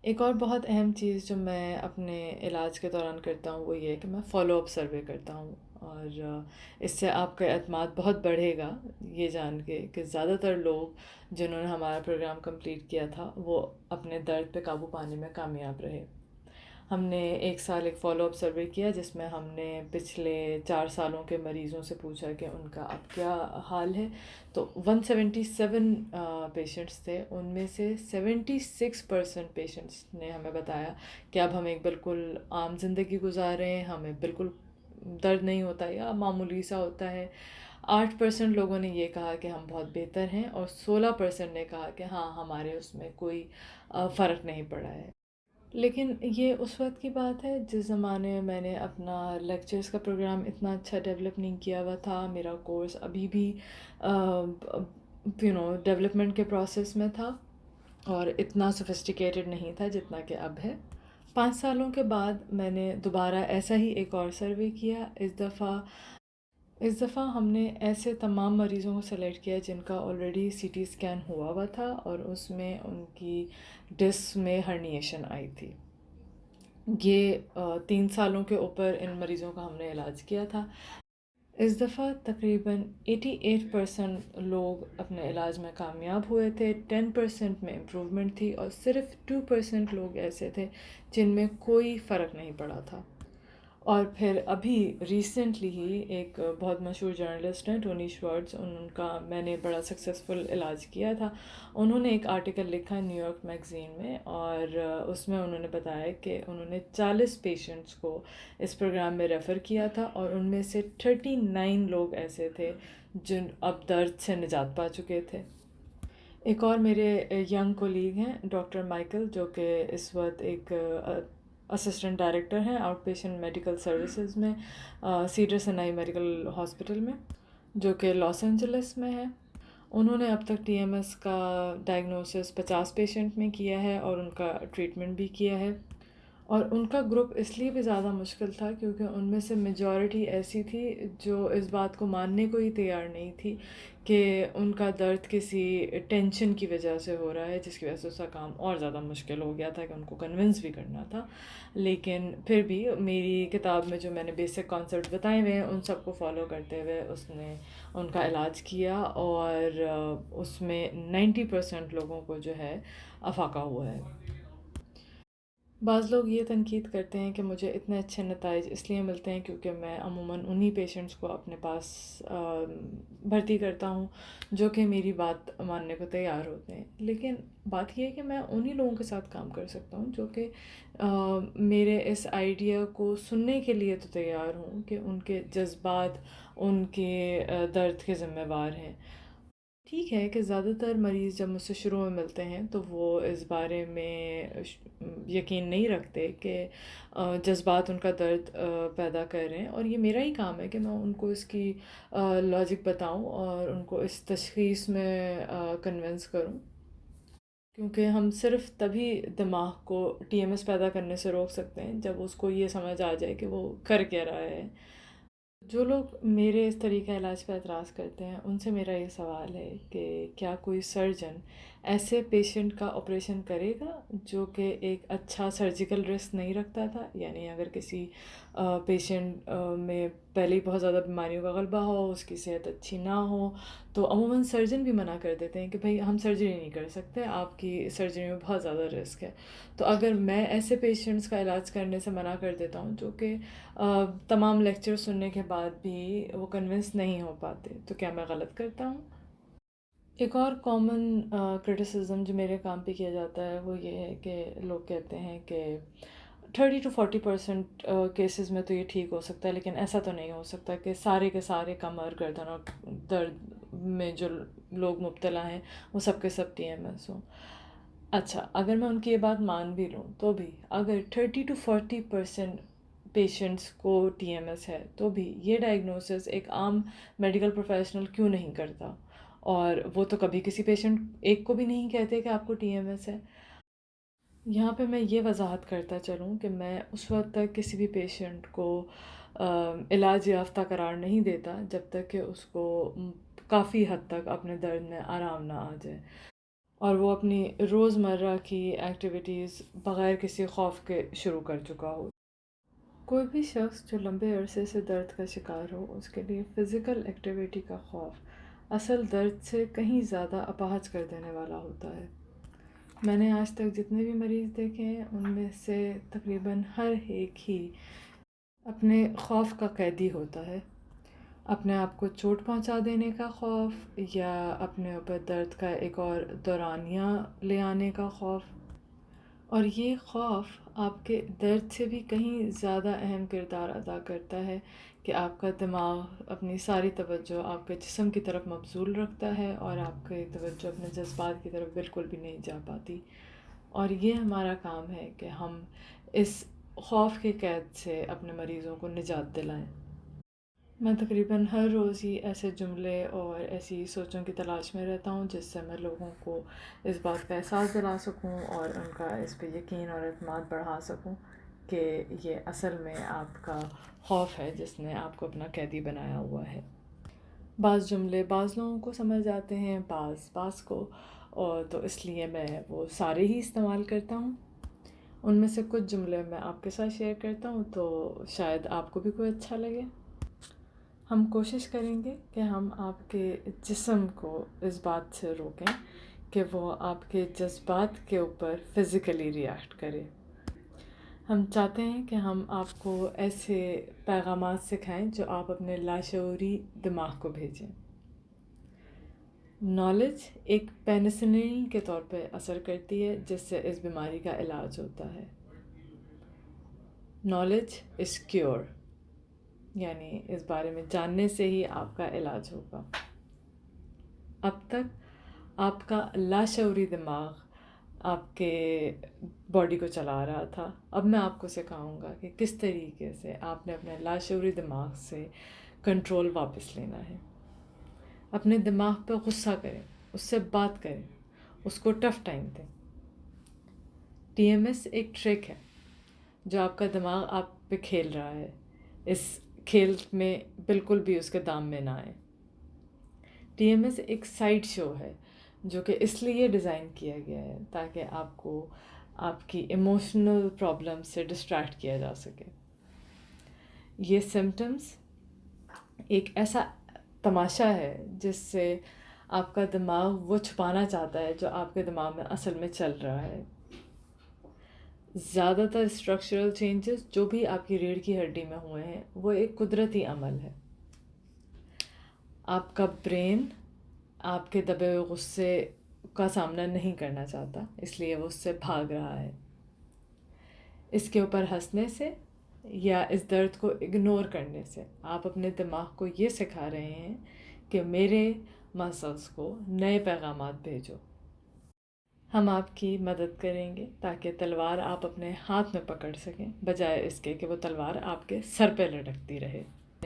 ایک اور بہت اہم چیز جو میں اپنے علاج کے دوران کرتا ہوں وہ یہ ہے کہ میں فالو اپ سروے کرتا ہوں، اور اس سے آپ کا اعتماد بہت بڑھے گا یہ جان کے کہ زیادہ تر لوگ جنہوں نے ہمارا پروگرام کمپلیٹ کیا تھا وہ اپنے درد پہ قابو پانے میں کامیاب رہے۔ ہم نے ایک سال ایک فالو اپ سروے کیا جس میں ہم نے پچھلے 4 سالوں کے مریضوں سے پوچھا کہ ان کا اب کیا حال ہے۔ تو 177 پیشنٹس تھے، ان میں سے 76% پیشنٹس نے ہمیں بتایا کہ اب ہم ایک بالکل عام زندگی گزار رہے ہیں، ہمیں بالکل درد نہیں ہوتا یا معمولی سا ہوتا ہے۔ 8% لوگوں نے یہ کہا کہ ہم بہت بہتر ہیں، اور 16% نے کہا کہ ہاں ہمارے اس میں کوئی فرق نہیں پڑا ہے۔ لیکن یہ اس وقت کی بات ہے جس زمانے میں نے اپنا لیکچرز کا پروگرام اتنا اچھا ڈیولپ نہیں کیا ہوا تھا، میرا کورس ابھی بھی ڈیولپمنٹ کے پروسیس میں تھا اور اتنا سوفسٹیکیٹڈ نہیں تھا جتنا کہ اب ہے۔ 5 سالوں کے بعد میں نے دوبارہ ایسا ہی ایک اور سروے کیا۔ اس دفعہ ہم نے ایسے تمام مریضوں کو سلیکٹ کیا جن کا آلریڈی سی ٹی اسکین ہوا ہوا تھا اور اس میں ان کی ڈسک میں ہرنیشن آئی تھی۔ یہ 3 سالوں کے اوپر ان مریضوں کا ہم نے علاج کیا تھا۔ اس دفعہ تقریباً 88% لوگ اپنے علاج میں کامیاب ہوئے تھے، 10% میں امپروومنٹ تھی، اور صرف 2% لوگ ایسے تھے جن میں کوئی فرق نہیں پڑا تھا۔ اور پھر ابھی ریسنٹلی ہی ایک بہت مشہور جرنلسٹ ہیں ٹونی شوارٹز، ان کا میں نے بڑا سکسیزفل علاج کیا تھا۔ انہوں نے ایک آرٹیکل لکھا نیو یارک میگزین میں، اور اس میں انہوں نے بتایا کہ انہوں نے 40 پیشنٹس کو اس پروگرام میں ریفر کیا تھا، اور ان میں سے 39 لوگ ایسے تھے جن اب درد سے نجات پا چکے تھے۔ ایک اور میرے ینگ کولیگ ہیں ڈاکٹر مائیکل، جو کہ اس وقت ایک اسسٹنٹ ڈائریکٹر ہیں آؤٹ پیشنٹ میڈیکل سروسز میں سیڈر سنائی میڈیکل ہاسپٹل میں، جو کہ لاس اینجلس میں ہے۔ انہوں نے اب تک ٹی ایم ایس کا ڈائگنوسس 50 پیشنٹ میں کیا ہے اور ان کا ٹریٹمنٹ بھی کیا ہے۔ اور ان کا گروپ اس لیے بھی زیادہ مشکل تھا کیونکہ ان میں سے میجورٹی ایسی تھی جو اس بات کو ماننے کو ہی تیار نہیں تھی کہ ان کا درد کسی ٹینشن کی وجہ سے ہو رہا ہے، جس کی وجہ سے اس کا کام اور زیادہ مشکل ہو گیا تھا کہ ان کو کنونس بھی کرنا تھا۔ لیکن پھر بھی میری کتاب میں جو میں نے بیسک کانسیپٹ بتائے ہوئے ہیں ان سب کو فالو کرتے ہوئے اس نے ان کا علاج کیا، اور اس میں 90% لوگوں کو جو ہے افاقہ ہوا ہے۔ بعض لوگ یہ تنقید کرتے ہیں کہ مجھے اتنے اچھے نتائج اس لیے ملتے ہیں کیونکہ میں عموماً انہی پیشنٹس کو اپنے پاس بھرتی کرتا ہوں جو کہ میری بات ماننے کو تیار ہوتے ہیں۔ لیکن بات یہ ہے کہ میں انہی لوگوں کے ساتھ کام کر سکتا ہوں جو کہ میرے اس آئیڈیا کو سننے کے لیے تو تیار ہوں کہ ان کے جذبات ان کے درد کے ذمہ وار ہیں۔ ٹھیک ہے کہ زیادہ تر مریض جب مجھ سے شروع میں ملتے ہیں تو وہ اس بارے میں یقین نہیں رکھتے کہ جذبات ان کا درد پیدا کر رہے ہیں، اور یہ میرا ہی کام ہے کہ میں ان کو اس کی لاجک بتاؤں اور ان کو اس تشخیص میں کنونس کروں، کیونکہ ہم صرف تبھی دماغ کو ٹی ایم ایس پیدا کرنے سے روک سکتے ہیں جب اس کو یہ سمجھ آ جائے کہ وہ کر کیا رہا ہے۔ جو لوگ میرے اس طریقہ علاج پہ اعتراض کرتے ہیں ان سے میرا یہ سوال ہے کہ کیا کوئی سرجن ایسے پیشنٹ کا آپریشن کرے گا جو کہ ایک اچھا سرجیکل رسک نہیں رکھتا تھا؟ یعنی اگر کسی پیشنٹ میں پہلے ہی بہت زیادہ بیماریوں کا غلبہ ہو، اس کی صحت اچھی نہ ہو، تو عموماً سرجن بھی منع کر دیتے ہیں کہ بھائی ہم سرجری نہیں کر سکتے، آپ کی سرجری میں بہت زیادہ رسک ہے۔ تو اگر میں ایسے پیشنٹس کا علاج کرنے سے منع کر دیتا ہوں جو کہ تمام لیکچر سننے کے بعد بھی وہ کنونس نہیں ہو پاتے، تو کیا میں غلط کرتا ہوں؟ ایک اور کامن کرٹیسزم جو میرے کام پہ کیا جاتا ہے وہ یہ ہے کہ لوگ کہتے ہیں کہ 30 to 40% کیسز میں تو یہ ٹھیک ہو سکتا ہے، لیکن ایسا تو نہیں ہو سکتا کہ سارے کے سارے کمر گردن اور درد میں جو لوگ مبتلا ہیں وہ سب کے سب ٹی ایم ایس ہوں۔ اچھا، اگر میں ان کی یہ بات مان بھی لوں تو بھی اگر 30 to 40% پیشنٹس کو ٹی ایم ایس ہے تو بھی یہ ڈائگنوسس ایک عام میڈیکل پروفیشنل کیوں نہیں کرتا؟ اور وہ تو کبھی کسی پیشنٹ ایک کو بھی نہیں کہتے کہ آپ کو ٹی ایم ایس ہے۔ یہاں پہ میں یہ وضاحت کرتا چلوں کہ میں اس وقت تک کسی بھی پیشنٹ کو علاج یافتہ قرار نہیں دیتا جب تک کہ اس کو کافی حد تک اپنے درد میں آرام نہ آ جائے۔ اور وہ اپنی روزمرہ کی ایکٹیویٹیز بغیر کسی خوف کے شروع کر چکا ہو۔ کوئی بھی شخص جو لمبے عرصے سے درد کا شکار ہو، اس کے لیے فزیکل ایکٹیویٹی کا خوف اصل درد سے کہیں زیادہ اپاہج کر دینے والا ہوتا ہے۔ میں نے آج تک جتنے بھی مریض دیکھے ہیں ان میں سے تقریباً ہر ایک ہی اپنے خوف کا قیدی ہوتا ہے، اپنے آپ کو چوٹ پہنچا دینے کا خوف، یا اپنے اوپر درد کا ایک اور دورانیہ لے آنے کا خوف۔ اور یہ خوف آپ کے درد سے بھی کہیں زیادہ اہم کردار ادا کرتا ہے کہ آپ کا دماغ اپنی ساری توجہ آپ کے جسم کی طرف مبذول رکھتا ہے اور آپ کی توجہ اپنے جذبات کی طرف بالکل بھی نہیں جا پاتی۔ اور یہ ہمارا کام ہے کہ ہم اس خوف کے قید سے اپنے مریضوں کو نجات دلائیں۔ میں تقریباً ہر روز ہی ایسے جملے اور ایسی سوچوں کی تلاش میں رہتا ہوں جس سے میں لوگوں کو اس بات کا احساس دلا سکوں اور ان کا اس پہ یقین اور اعتماد بڑھا سکوں کہ یہ اصل میں آپ کا خوف ہے جس نے آپ کو اپنا قیدی بنایا ہوا ہے۔ بعض جملے بعض لوگوں کو سمجھ آتے ہیں، بعض کو، اور تو اس لیے میں وہ سارے ہی استعمال کرتا ہوں۔ ان میں سے کچھ جملے میں آپ کے ساتھ شیئر کرتا ہوں تو شاید آپ کو بھی کوئی اچھا لگے۔ ہم کوشش کریں گے کہ ہم آپ کے جسم کو اس بات سے روکیں کہ وہ آپ کے جذبات کے اوپر فزیکلی ریئیکٹ کرے۔ ہم چاہتے ہیں کہ ہم آپ کو ایسے پیغامات سکھائیں جو آپ اپنے لاشعوری دماغ کو بھیجیں۔ نالج ایک پینسلین کے طور پہ اثر کرتی ہے جس سے اس بیماری کا علاج ہوتا ہے۔ نالج از کیور، یعنی اس بارے میں جاننے سے ہی آپ کا علاج ہوگا۔ اب تک آپ کا لاشعوری دماغ آپ کے باڈی کو چلا رہا تھا، اب میں آپ کو سکھاؤں گا کہ کس طریقے سے آپ نے اپنے لاشعوری دماغ سے کنٹرول واپس لینا ہے۔ اپنے دماغ پہ غصہ کریں، اس سے بات کریں، اس کو ٹف ٹائم دیں۔ ٹی ایم ایس ایک ٹرک ہے جو آپ کا دماغ آپ پہ کھیل رہا ہے، اس کھیل میں بالکل بھی اس کے دام میں نہ آئے۔ ٹی ایم ایس ایک سائڈ شو ہے جو کہ اس لیے ڈیزائن کیا گیا ہے تاکہ آپ کو آپ کی ایموشنل پرابلم سے ڈسٹریکٹ کیا جا سکے۔ یہ سمٹمز ایک ایسا تماشا ہے جس سے آپ کا دماغ وہ چھپانا چاہتا ہے جو آپ کے دماغ میں اصل میں چل رہا ہے۔ زیادہ تر اسٹرکچرل چینجز جو بھی آپ کی ریڑھ کی ہڈی میں ہوئے ہیں وہ ایک قدرتی عمل ہے۔ آپ کا برین آپ کے دبے ہوئے غصے کا سامنا نہیں کرنا چاہتا، اس لیے وہ اس سے بھاگ رہا ہے۔ اس کے اوپر ہنسنے سے یا اس درد کو اگنور کرنے سے آپ اپنے دماغ کو یہ سکھا رہے ہیں کہ میرے مسلز کو نئے پیغامات بھیجو۔ ہم آپ کی مدد کریں گے تاکہ تلوار آپ اپنے ہاتھ میں پکڑ سکیں بجائے اس کے کہ وہ تلوار آپ کے سر پہ لٹکتی رہے۔